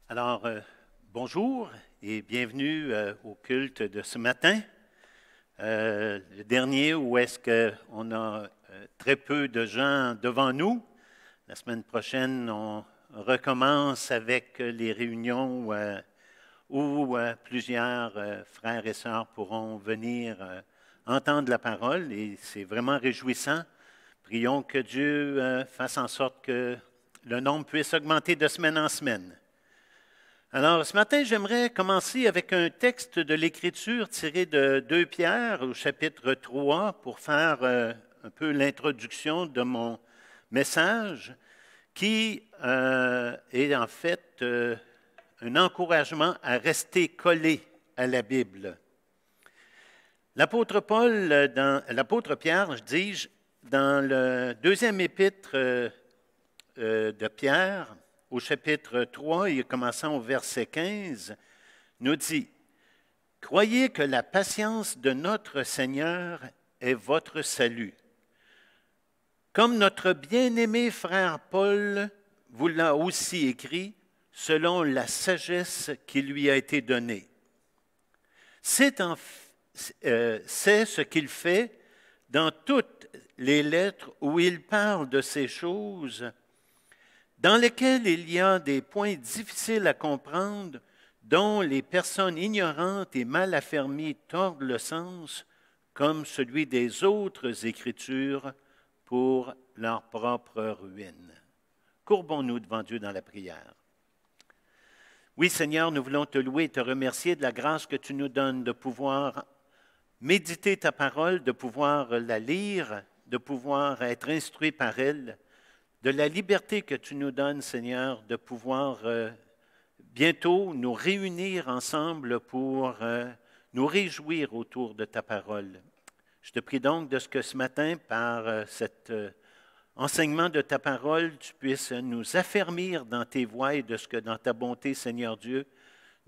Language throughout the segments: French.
Alors, bonjour et bienvenue au culte de ce matin. Le dernier où est-ce qu'on a très peu de gens devant nous. La semaine prochaine, on recommence avec les réunions où plusieurs frères et sœurs pourront venir entendre la parole et c'est vraiment réjouissant. Prions que Dieu fasse en sorte que le nombre puisse augmenter de semaine en semaine. Alors, ce matin, j'aimerais commencer avec un texte de l'Écriture tiré de 2 Pierre au chapitre 3 pour faire un peu l'introduction de mon message qui est en fait un encouragement à rester collé à la Bible. L'apôtre Pierre, dis-je, dans le deuxième épître de Pierre, au chapitre 3, et commençant au verset 15, nous dit « Croyez que la patience de notre Seigneur est votre salut. Comme notre bien-aimé frère Paul vous l'a aussi écrit, selon la sagesse qui lui a été donnée. C'est ce qu'il fait dans toutes les lettres où il parle de ces choses dans lesquels il y a des points difficiles à comprendre, dont les personnes ignorantes et mal affermies tordent le sens, comme celui des autres Écritures, pour leur propre ruine. Courbons-nous devant Dieu dans la prière. Oui, Seigneur, nous voulons te louer et te remercier de la grâce que tu nous donnes de pouvoir méditer ta parole, de pouvoir la lire, de pouvoir être instruit par elle, de la liberté que tu nous donnes, Seigneur, de pouvoir bientôt nous réunir ensemble pour nous réjouir autour de ta parole. Je te prie donc de ce que ce matin, par cet enseignement de ta parole, tu puisses nous affermir dans tes voies et de ce que dans ta bonté, Seigneur Dieu,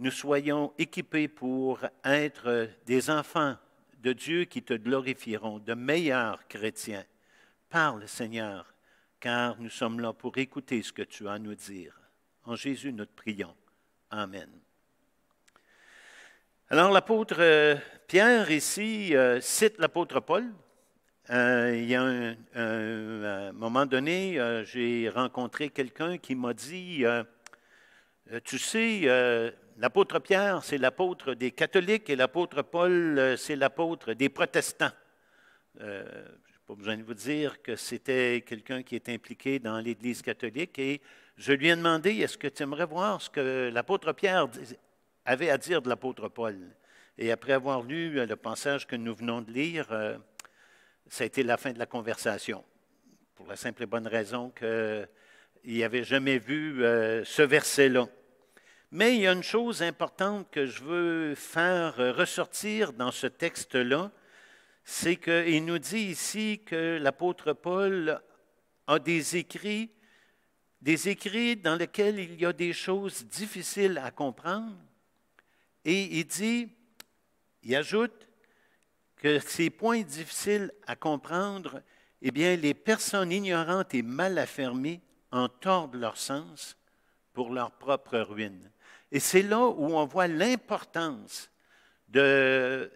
nous soyons équipés pour être des enfants de Dieu qui te glorifieront, de meilleurs chrétiens. Parle, Seigneur, car nous sommes là pour écouter ce que tu as à nous dire. En Jésus, nous te prions. Amen. Alors, l'apôtre Pierre, ici, cite l'apôtre Paul. Il y a un moment donné, j'ai rencontré quelqu'un qui m'a dit, tu sais, l'apôtre Pierre, c'est l'apôtre des catholiques et l'apôtre Paul, c'est l'apôtre des protestants. Pas besoin de vous dire que c'était quelqu'un qui est impliqué dans l'Église catholique et je lui ai demandé, est-ce que tu aimerais voir ce que l'apôtre Pierre avait à dire de l'apôtre Paul? Et après avoir lu le passage que nous venons de lire, ça a été la fin de la conversation, pour la simple et bonne raison qu'il n'avait jamais vu ce verset-là. Mais il y a une chose importante que je veux faire ressortir dans ce texte-là, c'est qu'il nous dit ici que l'apôtre Paul a des écrits dans lesquels il y a des choses difficiles à comprendre. Et il ajoute que ces points difficiles à comprendre, eh bien, les personnes ignorantes et mal affermies en tordent leur sens pour leur propre ruine. Et c'est là où on voit l'importance de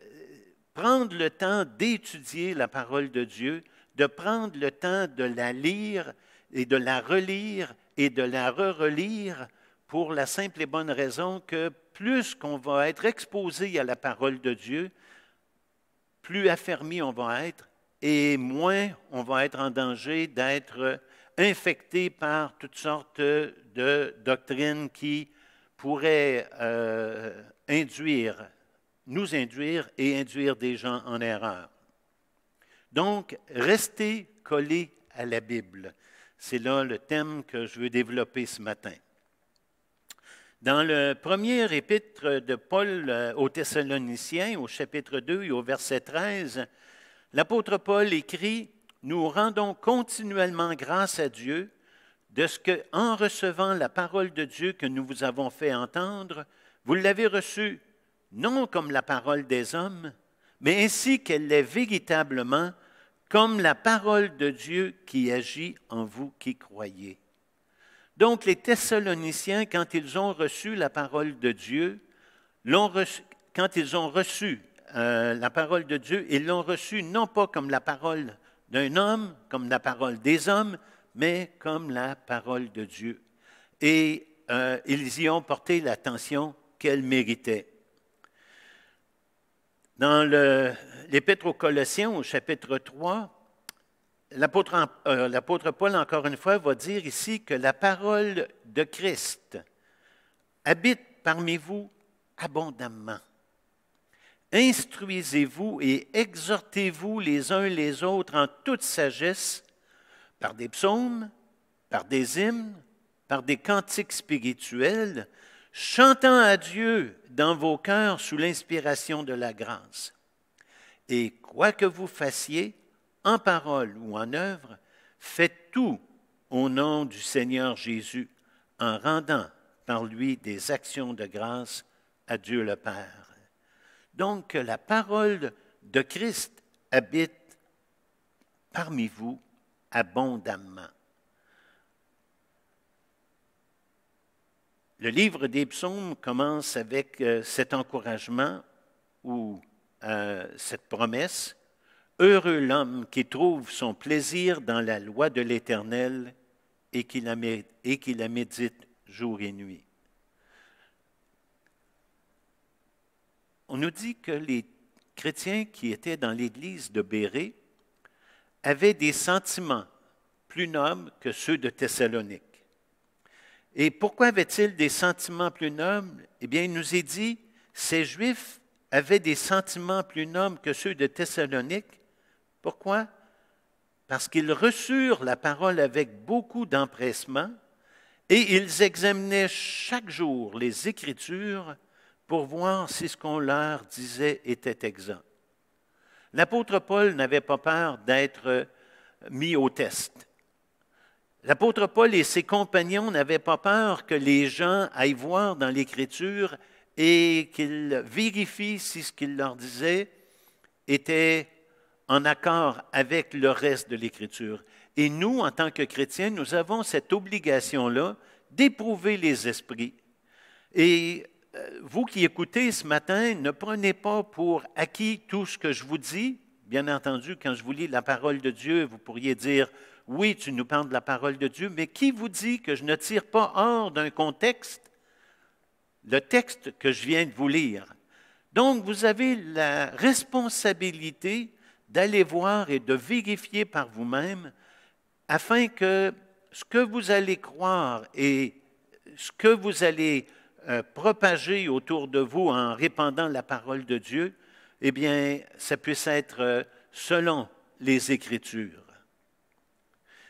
prendre le temps d'étudier la parole de Dieu, de prendre le temps de la lire et de la relire et de la re-relire pour la simple et bonne raison que plus qu'on va être exposé à la parole de Dieu, plus affermi on va être et moins on va être en danger d'être infecté par toutes sortes de doctrines qui pourraient nous induire et induire des gens en erreur. Donc, restez collés à la Bible. C'est là le thème que je veux développer ce matin. Dans le premier épître de Paul aux Thessaloniciens, au chapitre 2 et au verset 13, l'apôtre Paul écrit « Nous rendons continuellement grâce à Dieu de ce que, en recevant la parole de Dieu que nous vous avons fait entendre, vous l'avez reçue non comme la parole des hommes, mais ainsi qu'elle l'est véritablement, comme la parole de Dieu qui agit en vous qui croyez. » Donc, les Thessaloniciens, quand ils ont reçu la parole de Dieu, quand ils ont reçu la parole de Dieu, ils l'ont reçue non pas comme la parole d'un homme, comme la parole des hommes, mais comme la parole de Dieu. Et ils y ont porté l'attention qu'elle méritait. Dans l'Épître aux Colossiens, au chapitre 3, l'apôtre Paul, encore une fois, va dire ici que la parole de Christ habite parmi vous abondamment. Instruisez-vous et exhortez-vous les uns les autres en toute sagesse, par des psaumes, par des hymnes, par des cantiques spirituels, chantant à Dieu dans vos cœurs sous l'inspiration de la grâce. Et quoi que vous fassiez, en parole ou en œuvre, faites tout au nom du Seigneur Jésus, en rendant par lui des actions de grâce à Dieu le Père. Donc, que la parole de Christ habite parmi vous abondamment. Le livre des psaumes commence avec cet encouragement ou cette promesse. Heureux l'homme qui trouve son plaisir dans la loi de l'Éternel et qui la médite jour et nuit. On nous dit que les chrétiens qui étaient dans l'église de Bérée avaient des sentiments plus nobles que ceux de Thessalonique. Et pourquoi avaient-ils des sentiments plus nobles? Eh bien, il nous est dit, ces Juifs avaient des sentiments plus nobles que ceux de Thessalonique. Pourquoi? Parce qu'ils reçurent la parole avec beaucoup d'empressement et ils examinaient chaque jour les Écritures pour voir si ce qu'on leur disait était exact. L'apôtre Paul n'avait pas peur d'être mis au test. L'apôtre Paul et ses compagnons n'avaient pas peur que les gens aillent voir dans l'Écriture et qu'ils vérifient si ce qu'il leur disait était en accord avec le reste de l'Écriture. Et nous, en tant que chrétiens, nous avons cette obligation-là d'éprouver les esprits. Et vous qui écoutez ce matin, ne prenez pas pour acquis tout ce que je vous dis. Bien entendu, quand je vous lis la parole de Dieu, vous pourriez dire, oui, tu nous parles de la parole de Dieu, mais qui vous dit que je ne tire pas hors d'un contexte le texte que je viens de vous lire? Donc, vous avez la responsabilité d'aller voir et de vérifier par vous-même afin que ce que vous allez croire et ce que vous allez propager autour de vous en répandant la parole de Dieu, eh bien, ça puisse être selon les Écritures.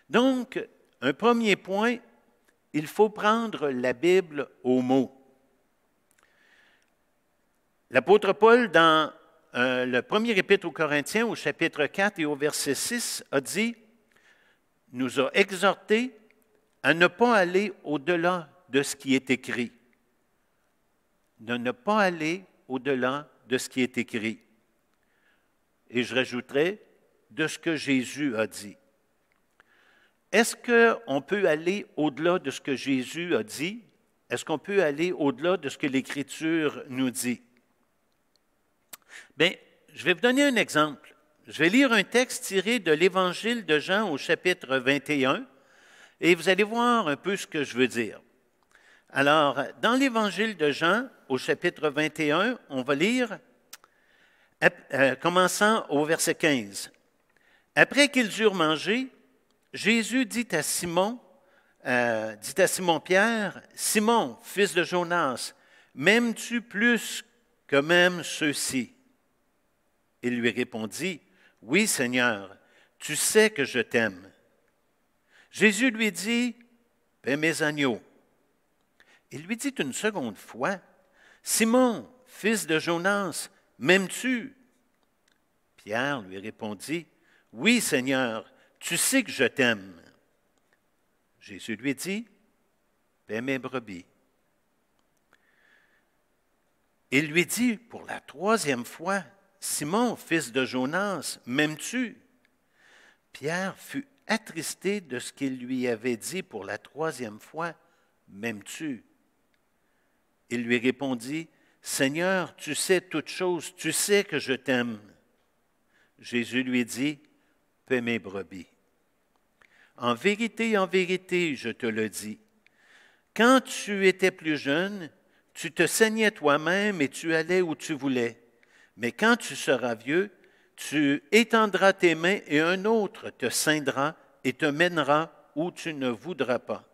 Donc, un premier point, il faut prendre la Bible au mot. L'apôtre Paul, dans le premier épître aux Corinthiens, au chapitre 4 et au verset 6, a dit, nous a exhortés à ne pas aller au-delà de ce qui est écrit. De ne pas aller au-delà de ce qui est écrit. Et je rajouterai, de ce que Jésus a dit. Est-ce qu'on peut aller au-delà de ce que Jésus a dit? Est-ce qu'on peut aller au-delà de ce que l'Écriture nous dit? Bien, je vais vous donner un exemple. Je vais lire un texte tiré de l'Évangile de Jean au chapitre 21 et vous allez voir un peu ce que je veux dire. Alors, dans l'Évangile de Jean au chapitre 21, on va lire, commençant au verset 15. Après qu'ils eurent mangé, Jésus dit à Simon-Pierre, « Simon, fils de Jonas, m'aimes-tu plus que même ceux-ci? » Il lui répondit, « Oui, Seigneur, tu sais que je t'aime. » Jésus lui dit, « Paie mes agneaux. » Il lui dit une seconde fois, « Simon, fils de Jonas, m'aimes-tu? » Pierre lui répondit, « Oui, Seigneur, tu sais que je t'aime. » Jésus lui dit, « Paie mes brebis. » Il lui dit pour la troisième fois, « Simon, fils de Jonas, m'aimes-tu? » Pierre fut attristé de ce qu'il lui avait dit pour la 3e fois, « M'aimes-tu » Il lui répondit, « Seigneur, tu sais toutes choses, tu sais que je t'aime. » Jésus lui dit, « Paie mes brebis. En vérité, je te le dis, quand tu étais plus jeune, tu te saignais toi-même et tu allais où tu voulais. Mais quand tu seras vieux, tu étendras tes mains et un autre te ceindra et te mènera où tu ne voudras pas. »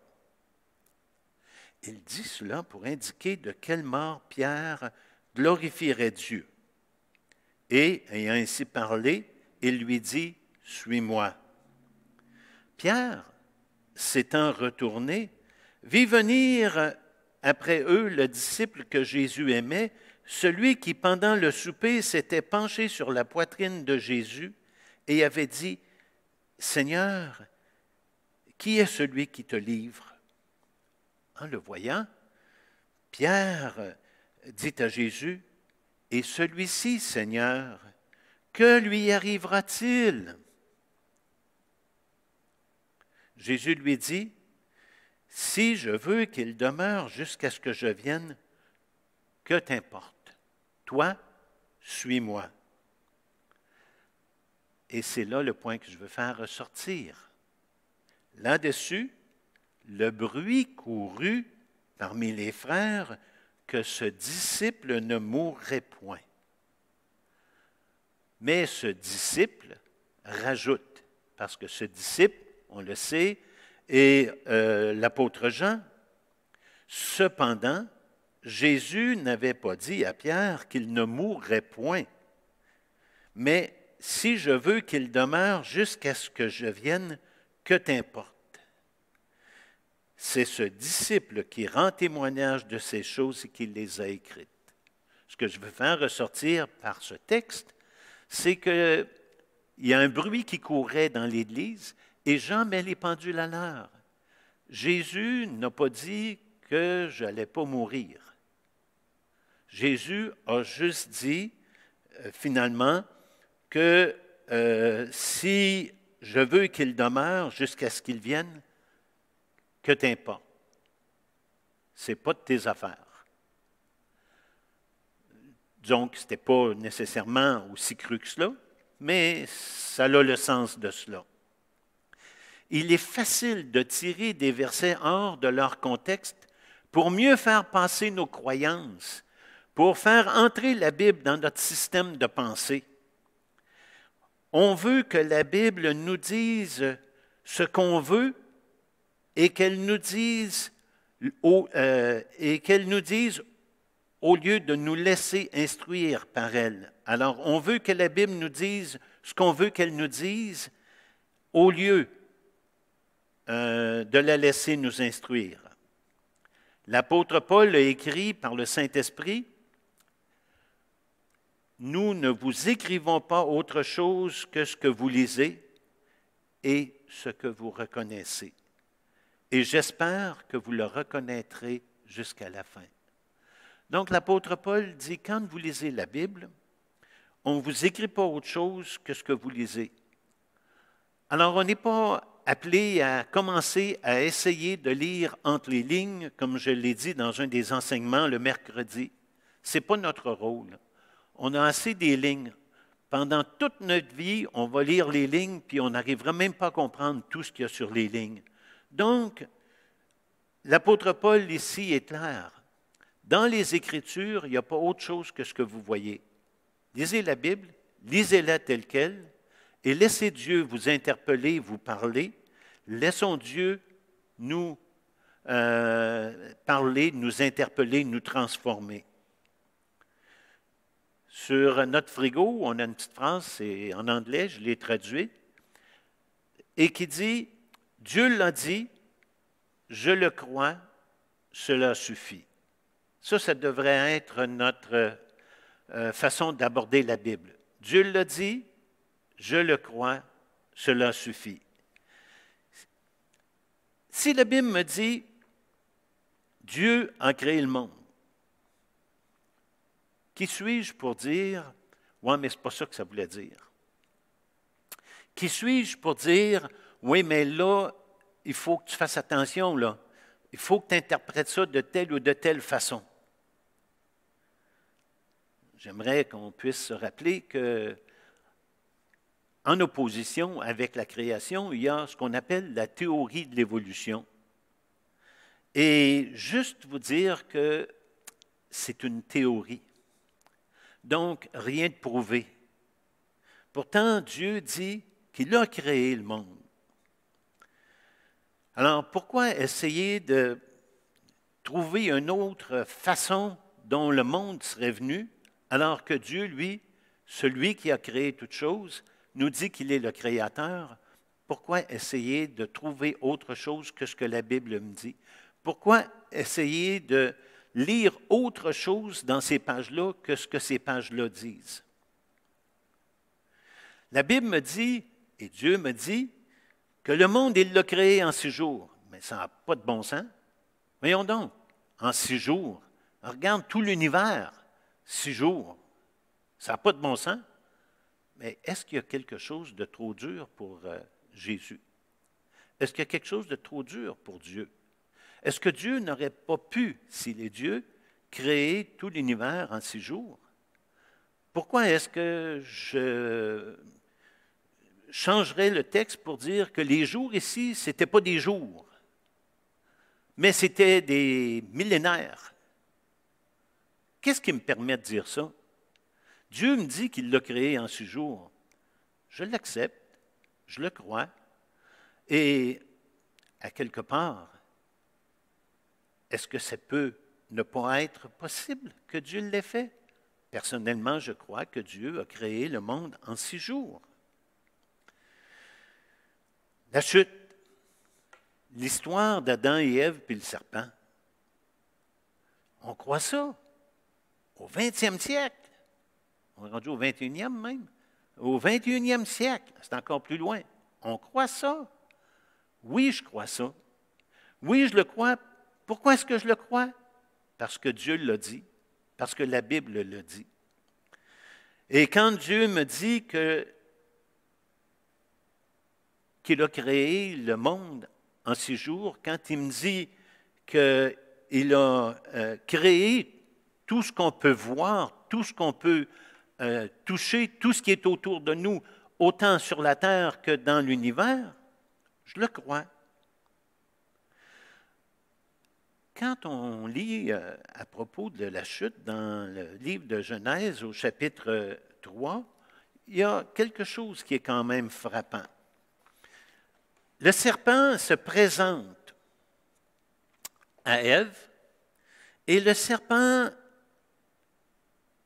Il dit cela pour indiquer de quelle mort Pierre glorifierait Dieu. Et, ayant ainsi parlé, il lui dit, « Suis-moi. » Pierre, s'étant retourné, vit venir après eux le disciple que Jésus aimait, celui qui, pendant le souper, s'était penché sur la poitrine de Jésus et avait dit, « Seigneur, qui est celui qui te livre? » En le voyant, Pierre dit à Jésus, « Et celui-ci, Seigneur, que lui arrivera-t-il? » Jésus lui dit, « Si je veux qu'il demeure jusqu'à ce que je vienne, que t'importe? Toi, suis-moi. » Et c'est là le point que je veux faire ressortir. Là-dessus, le bruit courut parmi les frères que ce disciple ne mourrait point. Mais ce disciple rajoute, parce que ce disciple, on le sait, est l'apôtre Jean. Cependant, Jésus n'avait pas dit à Pierre qu'il ne mourrait point. Mais si je veux qu'il demeure jusqu'à ce que je vienne, que t'importe? C'est ce disciple qui rend témoignage de ces choses et qui les a écrites. Ce que je veux faire ressortir par ce texte, c'est qu'il y a un bruit qui courait dans l'Église et Jean met les pendules à l'heure. Jésus n'a pas dit que je n'allais pas mourir. Jésus a juste dit, finalement, que si je veux qu'il demeure jusqu'à ce qu'il vienne, que t'importe. Ce n'est pas de tes affaires. Donc, ce n'était pas nécessairement aussi cru que cela, mais ça a le sens de cela. Il est facile de tirer des versets hors de leur contexte pour mieux faire passer nos croyances, pour faire entrer la Bible dans notre système de pensée. On veut que la Bible nous dise ce qu'on veut et qu'elle nous dise au lieu de nous laisser instruire par elle. Alors, on veut que la Bible nous dise ce qu'on veut qu'elle nous dise au lieu de la laisser nous instruire. L'apôtre Paul a écrit par le Saint-Esprit, « Nous ne vous écrivons pas autre chose que ce que vous lisez et ce que vous reconnaissez. Et j'espère que vous le reconnaîtrez jusqu'à la fin. » Donc l'apôtre Paul dit, quand vous lisez la Bible, on ne vous écrit pas autre chose que ce que vous lisez. Alors on n'est pas appelé à commencer à essayer de lire entre les lignes, comme je l'ai dit dans un des enseignements le mercredi. Ce n'est pas notre rôle. On a assez des lignes. Pendant toute notre vie, on va lire les lignes, puis on n'arrivera même pas à comprendre tout ce qu'il y a sur les lignes. Donc, l'apôtre Paul ici est clair. Dans les Écritures, il n'y a pas autre chose que ce que vous voyez. Lisez la Bible, lisez-la telle qu'elle, et laissez Dieu vous interpeller, vous parler. Laissons Dieu nous parler, nous interpeller, nous transformer. Sur notre frigo, on a une petite phrase, c'est en anglais, je l'ai traduite, et qui dit « Dieu l'a dit, je le crois, cela suffit ». Ça devrait être notre façon d'aborder la Bible. Dieu l'a dit, je le crois, cela suffit. Si la Bible me dit « Dieu a créé le monde », qui suis-je pour dire « Ouais, mais ce n'est pas ça que ça voulait dire ». Qui suis-je pour dire Oui, mais là, il faut que tu fasses attention, là. Il faut que tu interprètes ça de telle ou de telle façon. J'aimerais qu'on puisse se rappeler que, en opposition avec la création, il y a ce qu'on appelle la théorie de l'évolution. Et juste vous dire que c'est une théorie. Donc, rien de prouvé. Pourtant, Dieu dit qu'il a créé le monde. Alors, pourquoi essayer de trouver une autre façon dont le monde serait venu, alors que Dieu, lui, celui qui a créé toutes choses, nous dit qu'il est le Créateur? Pourquoi essayer de trouver autre chose que ce que la Bible me dit? Pourquoi essayer de lire autre chose dans ces pages-là que ce que ces pages-là disent? La Bible me dit, et Dieu me dit, que le monde, il l'a créé en 6 jours. Mais ça n'a pas de bon sens. Voyons donc, en 6 jours. Regarde tout l'univers, 6 jours. Ça n'a pas de bon sens. Mais est-ce qu'il y a quelque chose de trop dur pour Jésus? Est-ce qu'il y a quelque chose de trop dur pour Dieu? Est-ce que Dieu n'aurait pas pu, s'il est Dieu, créer tout l'univers en 6 jours? Pourquoi est-ce que je changerais le texte pour dire que les jours ici, ce n'étaient pas des jours, mais c'était des millénaires? Qu'est-ce qui me permet de dire ça? Dieu me dit qu'il l'a créé en 6 jours. Je l'accepte, je le crois, et à quelque part, est-ce que ça peut ne pas être possible que Dieu l'ait fait? Personnellement, je crois que Dieu a créé le monde en 6 jours. La chute, l'histoire d'Adam et Ève puis le serpent. On croit ça au 20e siècle. On est rendu au 21e même. Au 21e siècle, c'est encore plus loin. On croit ça. Oui, je crois ça. Oui, je le crois. Pourquoi est-ce que je le crois? Parce que Dieu l'a dit, parce que la Bible le dit. Et quand Dieu me dit qu'il a créé le monde en 6 jours, quand il me dit qu'il a créé tout ce qu'on peut voir, tout ce qu'on peut toucher, tout ce qui est autour de nous, autant sur la terre que dans l'univers, je le crois. Quand on lit à propos de la chute dans le livre de Genèse au chapitre 3, il y a quelque chose qui est quand même frappant. Le serpent se présente à Ève et le serpent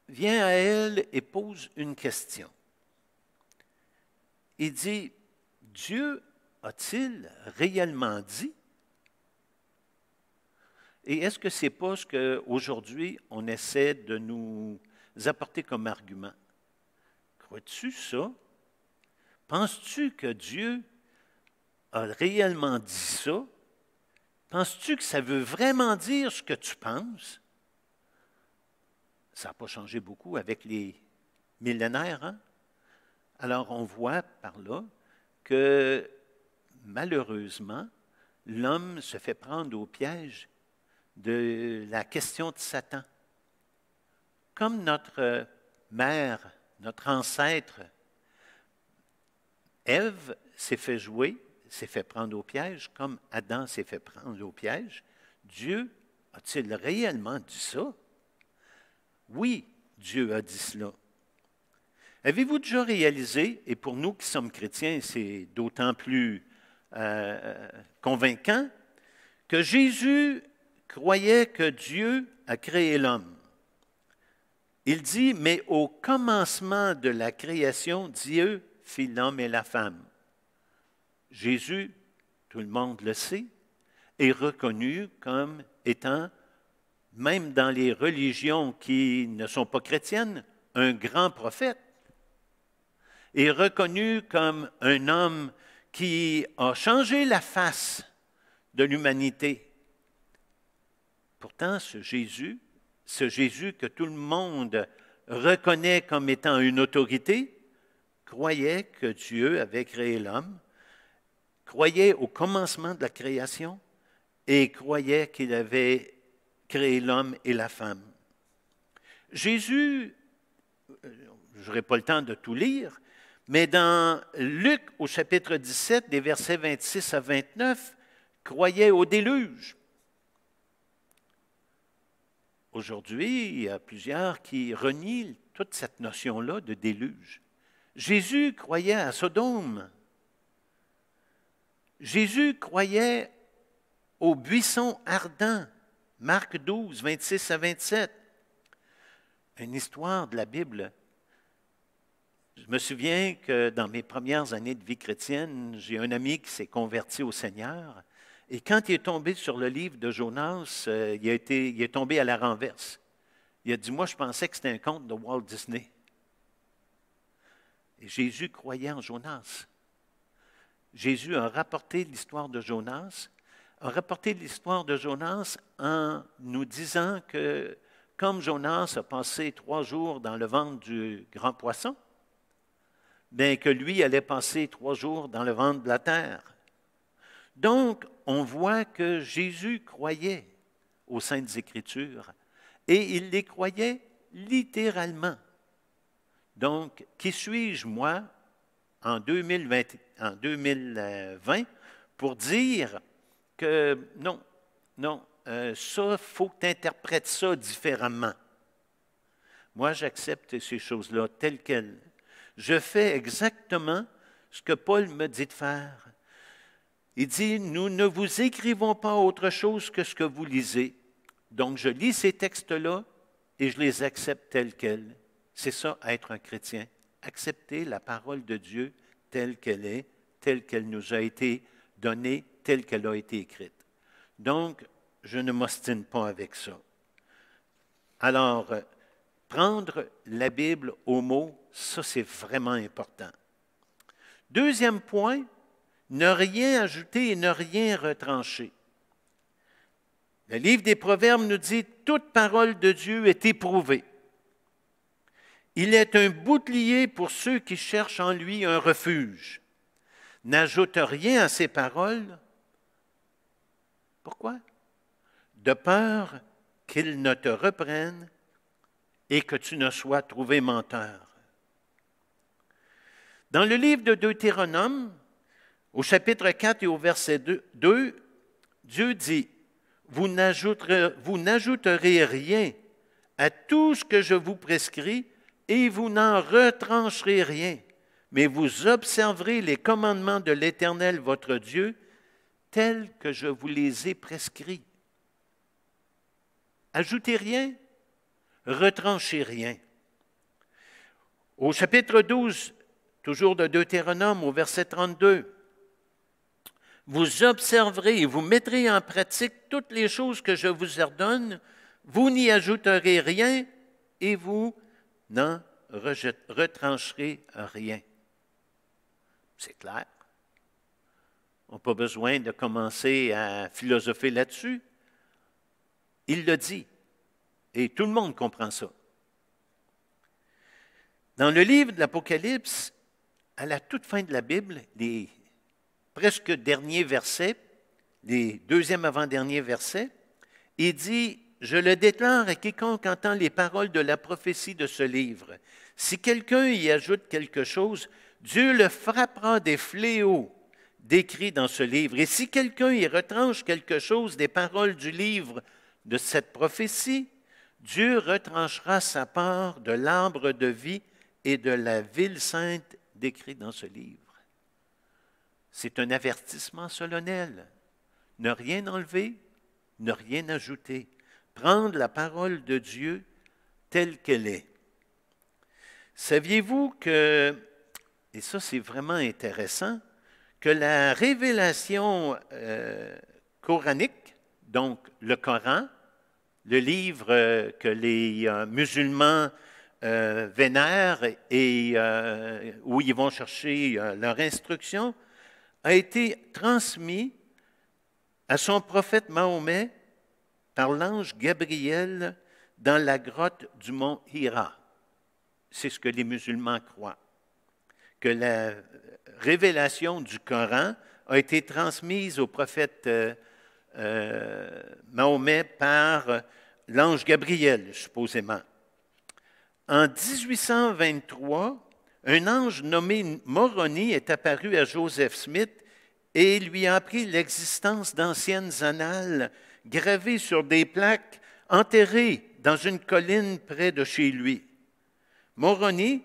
vient à elle et pose une question. Il dit, Dieu a-t-il réellement dit? Et est-ce que ce n'est pas ce qu'aujourd'hui on essaie de nous apporter comme argument? Crois-tu ça? Penses-tu que Dieu a réellement dit ça? Penses-tu que ça veut vraiment dire ce que tu penses? Ça n'a pas changé beaucoup avec les millénaires, hein? Alors on voit par là que malheureusement, l'homme se fait prendre au piège de la question de Satan. Comme notre mère, notre ancêtre, Ève s'est fait jouer, s'est fait prendre au piège, comme Adam s'est fait prendre au piège, Dieu a-t-il réellement dit ça? Oui, Dieu a dit cela. Avez-vous déjà réalisé, et pour nous qui sommes chrétiens, c'est d'autant plus convaincant, que Jésus croyait que Dieu a créé l'homme. Il dit, mais au commencement de la création, Dieu fit l'homme et la femme. Jésus, tout le monde le sait, est reconnu comme étant, même dans les religions qui ne sont pas chrétiennes, un grand prophète. Est reconnu comme un homme qui a changé la face de l'humanité. Pourtant, ce Jésus que tout le monde reconnaît comme étant une autorité, croyait que Dieu avait créé l'homme, croyait au commencement de la création et croyait qu'il avait créé l'homme et la femme. Jésus, je n'aurai pas le temps de tout lire, mais dans Luc au chapitre 17, des versets 26 à 29, croyait au déluge. Aujourd'hui, il y a plusieurs qui renient toute cette notion-là de déluge. Jésus croyait à Sodome. Jésus croyait au buisson ardent. Marc 12, 26 à 27. Une histoire de la Bible. Je me souviens que dans mes premières années de vie chrétienne, j'ai un ami qui s'est converti au Seigneur. Et quand il est tombé sur le livre de Jonas, il est tombé à la renverse. Il a dit, moi, je pensais que c'était un conte de Walt Disney. Et Jésus croyait en Jonas. Jésus a rapporté l'histoire de Jonas, en nous disant que, comme Jonas a passé 3 jours dans le ventre du grand poisson, bien que lui allait passer 3 jours dans le ventre de la terre. Donc, on voit que Jésus croyait aux Saintes Écritures et il les croyait littéralement. Donc, qui suis-je, moi, en 2020, pour dire que non, ça, il faut que tu interprètes ça différemment. Moi, j'accepte ces choses-là telles quelles. Je fais exactement ce que Paul me dit de faire. Il dit, nous ne vous écrivons pas autre chose que ce que vous lisez. Donc, je lis ces textes-là et je les accepte tels quels. C'est ça, être un chrétien. Accepter la parole de Dieu telle qu'elle est, telle qu'elle nous a été donnée, telle qu'elle a été écrite. Donc, je ne m'ostine pas avec ça. Alors, prendre la Bible au mot, ça c'est vraiment important. Deuxième point, ne rien ajouter et ne rien retrancher. Le livre des Proverbes nous dit « Toute parole de Dieu est éprouvée. Il est un bouclier pour ceux qui cherchent en lui un refuge. N'ajoute rien à ses paroles. » Pourquoi? De peur qu'il ne te reprenne et que tu ne sois trouvé menteur. Dans le livre de Deutéronome, au chapitre 4 et au verset 2, Dieu dit, « Vous n'ajouterez rien à tout ce que je vous prescris et vous n'en retrancherez rien, mais vous observerez les commandements de l'Éternel votre Dieu tels que je vous les ai prescrits. » Ajoutez rien, retranchez rien. Au chapitre 12, toujours de Deutéronome, au verset 32, « Vous observerez et vous mettrez en pratique toutes les choses que je vous ordonne, vous n'y ajouterez rien et vous n'en retrancherez rien. » C'est clair. On n'a pas besoin de commencer à philosopher là-dessus. Il le dit. Et tout le monde comprend ça. Dans le livre de l'Apocalypse, à la toute fin de la Bible, les presque derniers versets, les deuxièmes avant-derniers versets, il dit « Je le déclare à quiconque entend les paroles de la prophétie de ce livre. Si quelqu'un y ajoute quelque chose, Dieu le frappera des fléaux décrits dans ce livre. Et si quelqu'un y retranche quelque chose des paroles du livre de cette prophétie, Dieu retranchera sa part de l'arbre de vie et de la ville sainte décrite dans ce livre. » C'est un avertissement solennel. Ne rien enlever, ne rien ajouter. Prendre la parole de Dieu telle qu'elle est. Saviez-vous que, et ça c'est vraiment intéressant, que la révélation coranique, donc le Coran, le livre que les musulmans vénèrent et où ils vont chercher leur instruction, a été transmis à son prophète Mahomet par l'ange Gabriel dans la grotte du mont Hira. C'est ce que les musulmans croient, que la révélation du Coran a été transmise au prophète Mahomet par l'ange Gabriel, supposément. En 1823, un ange nommé Moroni est apparu à Joseph Smith et lui a appris l'existence d'anciennes annales gravées sur des plaques enterrées dans une colline près de chez lui. Moroni,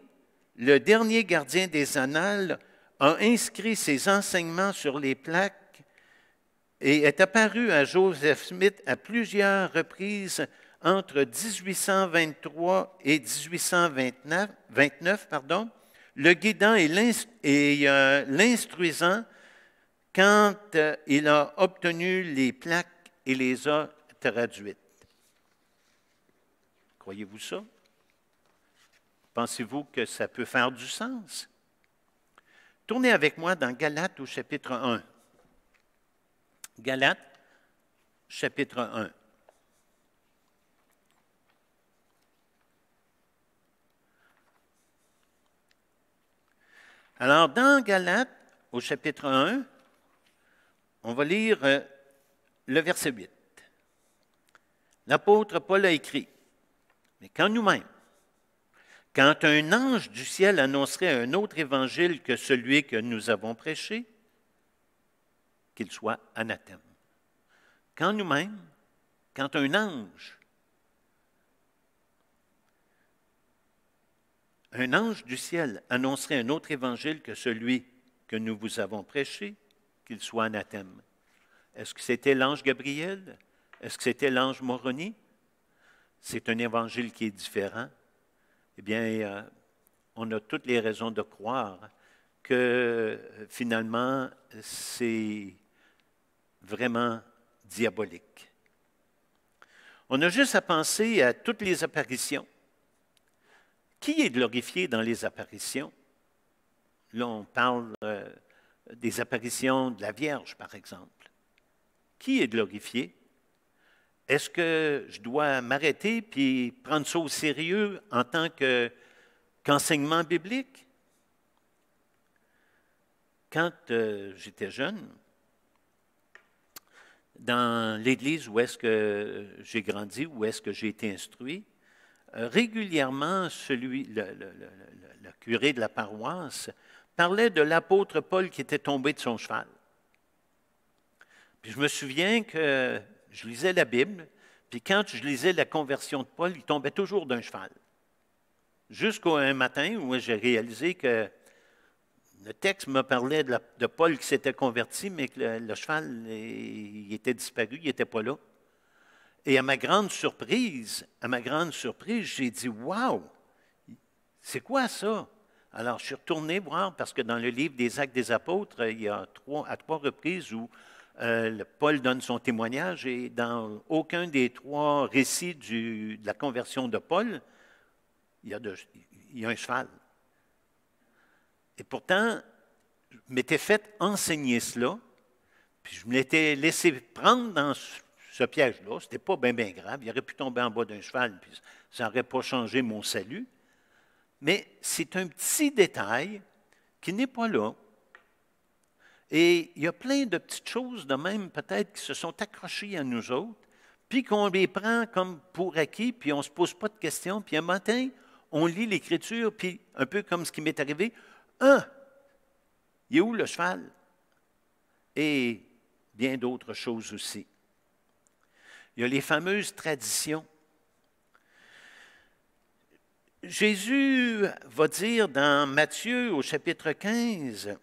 le dernier gardien des annales, a inscrit ses enseignements sur les plaques et est apparu à Joseph Smith à plusieurs reprises entre 1823 et 1829, le guidant et l'instruisant quand il a obtenu les plaques et les a traduites. Croyez-vous ça? Pensez-vous que ça peut faire du sens? Tournez avec moi dans Galates au chapitre 1. Galates, chapitre 1. Alors, dans Galates, au chapitre 1, on va lire le verset 8. L'apôtre Paul a écrit, « Mais quand nous-mêmes, quand un ange du ciel annoncerait un autre évangile que celui que nous avons prêché, qu'il soit anathème. » Quand nous-mêmes, quand un ange du ciel annoncerait un autre évangile que celui que nous vous avons prêché, qu'il soit anathème. Est-ce que c'était l'ange Gabriel? Est-ce que c'était l'ange Moroni? C'est un évangile qui est différent. Eh bien, on a toutes les raisons de croire que finalement, c'est vraiment diabolique. On a juste à penser à toutes les apparitions. Qui est glorifié dans les apparitions? Là, on parle des apparitions de la Vierge, par exemple. Qui est glorifié? Est-ce que je dois m'arrêter puis prendre ça au sérieux en tant qu'enseignement biblique? Quand j'étais jeune, dans l'église où est-ce que j'ai grandi, où est-ce que j'ai été instruit, régulièrement, le curé de la paroisse parlait de l'apôtre Paul qui était tombé de son cheval. Puis je me souviens que je lisais la Bible, puis quand je lisais la conversion de Paul, il tombait toujours d'un cheval. Jusqu'à un matin où j'ai réalisé que le texte me parlait de Paul qui s'était converti, mais que le cheval il était disparu, il n'était pas là. Et à ma grande surprise, j'ai dit « Wow! C'est quoi ça? » Alors, je suis retourné voir, parce que dans le livre des Actes des Apôtres, il y a à trois reprises où Paul donne son témoignage, et dans aucun des trois récits de la conversion de Paul, il y a un cheval. Et pourtant, je m'étais fait enseigner cela, puis je me l'étais laissé prendre dans ce piège-là. Ce n'était pas bien grave. Il aurait pu tomber en bas d'un cheval, puis ça n'aurait pas changé mon salut. Mais c'est un petit détail qui n'est pas là. Et il y a plein de petites choses de même, peut-être, qui se sont accrochées à nous autres, puis qu'on les prend comme pour acquis, puis on ne se pose pas de questions. Puis un matin, on lit l'Écriture, puis un peu comme ce qui m'est arrivé, il est où le cheval? Et bien d'autres choses aussi. Il y a les fameuses traditions. Jésus va dire dans Matthieu au chapitre 15,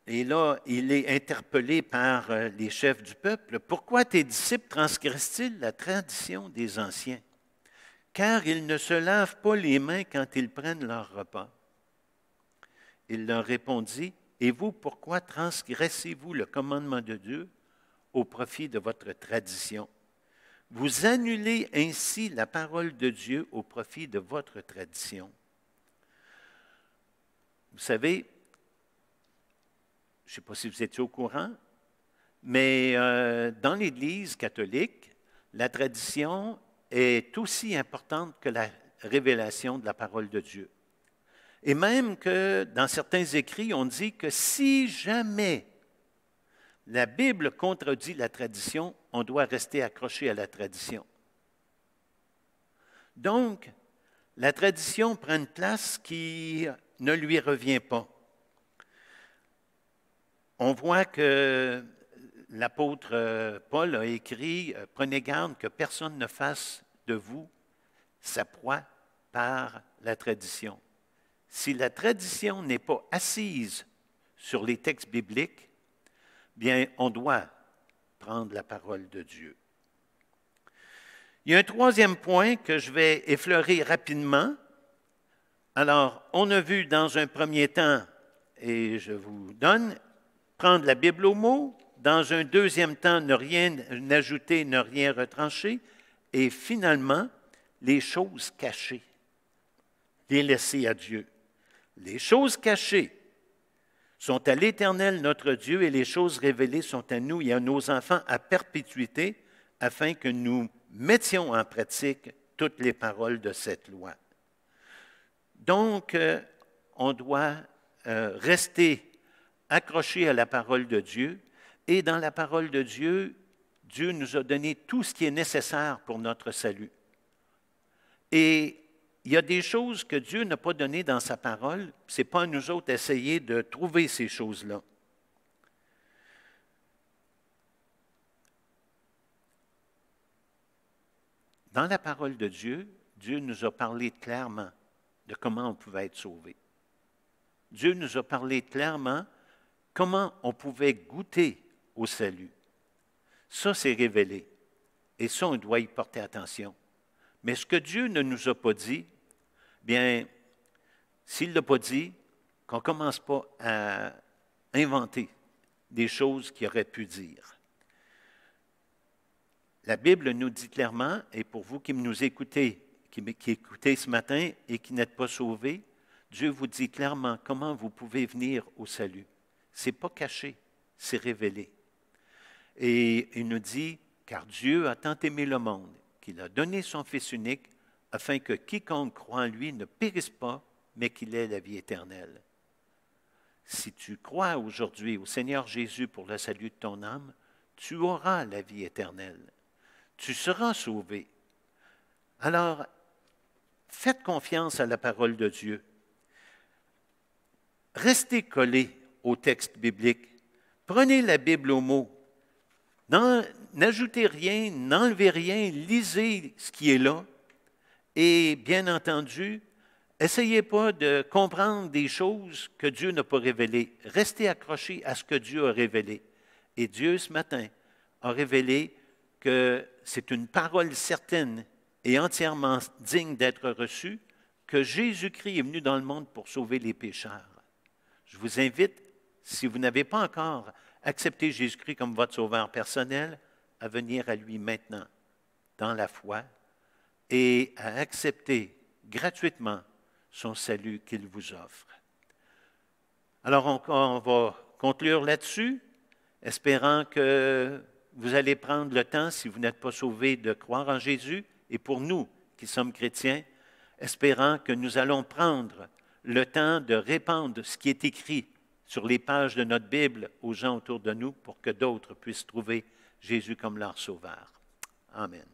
et là, il est interpellé par les chefs du peuple, « Pourquoi tes disciples transgressent-ils la tradition des anciens? Car ils ne se lavent pas les mains quand ils prennent leur repas. » Il leur répondit, « Et vous, pourquoi transgressez-vous le commandement de Dieu au profit de votre tradition? Vous annulez ainsi la parole de Dieu au profit de votre tradition. » Vous savez, je ne sais pas si vous étiez au courant, mais dans l'Église catholique, la tradition est aussi importante que la révélation de la parole de Dieu. Et même que dans certains écrits, on dit que si jamais la Bible contredit la tradition, on doit rester accroché à la tradition. Donc, la tradition prend une place qui ne lui revient pas. On voit que l'apôtre Paul a écrit « Prenez garde que personne ne fasse de vous sa proie par la tradition. » Si la tradition n'est pas assise sur les textes bibliques, bien, on doit prendre la parole de Dieu. Il y a un troisième point que je vais effleurer rapidement. Alors, on a vu dans un premier temps, et je vous donne, prendre la Bible au mot. Dans un deuxième temps, ne rien ajouter, ne rien retrancher. Et finalement, les choses cachées, les laisser à Dieu. Les choses cachées sont à l'Éternel notre Dieu et les choses révélées sont à nous et à nos enfants à perpétuité, afin que nous mettions en pratique toutes les paroles de cette loi. Donc, on doit rester accroché à la parole de Dieu. Et dans la parole de Dieu, Dieu nous a donné tout ce qui est nécessaire pour notre salut. Et il y a des choses que Dieu n'a pas données dans sa parole. Ce n'est pas à nous autres d'essayer de trouver ces choses-là. Dans la parole de Dieu, Dieu nous a parlé clairement de comment on pouvait être sauvé. Dieu nous a parlé clairement comment on pouvait goûter au salut. Ça, c'est révélé. Et ça, on doit y porter attention. Mais ce que Dieu ne nous a pas dit, bien, s'il ne l'a pas dit, qu'on ne commence pas à inventer des choses qu'il aurait pu dire. La Bible nous dit clairement, et pour vous qui nous écoutez, qui écoutez ce matin et qui n'êtes pas sauvés, Dieu vous dit clairement comment vous pouvez venir au salut. Ce n'est pas caché, c'est révélé. Et il nous dit, car Dieu a tant aimé le monde, qu'il a donné son Fils unique, afin que quiconque croit en lui ne périsse pas, mais qu'il ait la vie éternelle. Si tu crois aujourd'hui au Seigneur Jésus pour le salut de ton âme, tu auras la vie éternelle. Tu seras sauvé. Alors, faites confiance à la parole de Dieu. Restez collés au texte biblique. Prenez la Bible au mot. N'ajoutez rien, n'enlevez rien, lisez ce qui est là. Et bien entendu, essayez pas de comprendre des choses que Dieu n'a pas révélées. Restez accrochés à ce que Dieu a révélé. Et Dieu, ce matin, a révélé que c'est une parole certaine et entièrement digne d'être reçue, que Jésus-Christ est venu dans le monde pour sauver les pécheurs. Je vous invite, si vous n'avez pas encore accepté Jésus-Christ comme votre sauveur personnel, à venir à lui maintenant, dans la foi, et à accepter gratuitement son salut qu'il vous offre. Alors, on va conclure là-dessus, espérant que vous allez prendre le temps, si vous n'êtes pas sauvés, de croire en Jésus, et pour nous qui sommes chrétiens, espérant que nous allons prendre le temps de répandre ce qui est écrit sur les pages de notre Bible aux gens autour de nous pour que d'autres puissent trouver Jésus comme leur sauveur. Amen.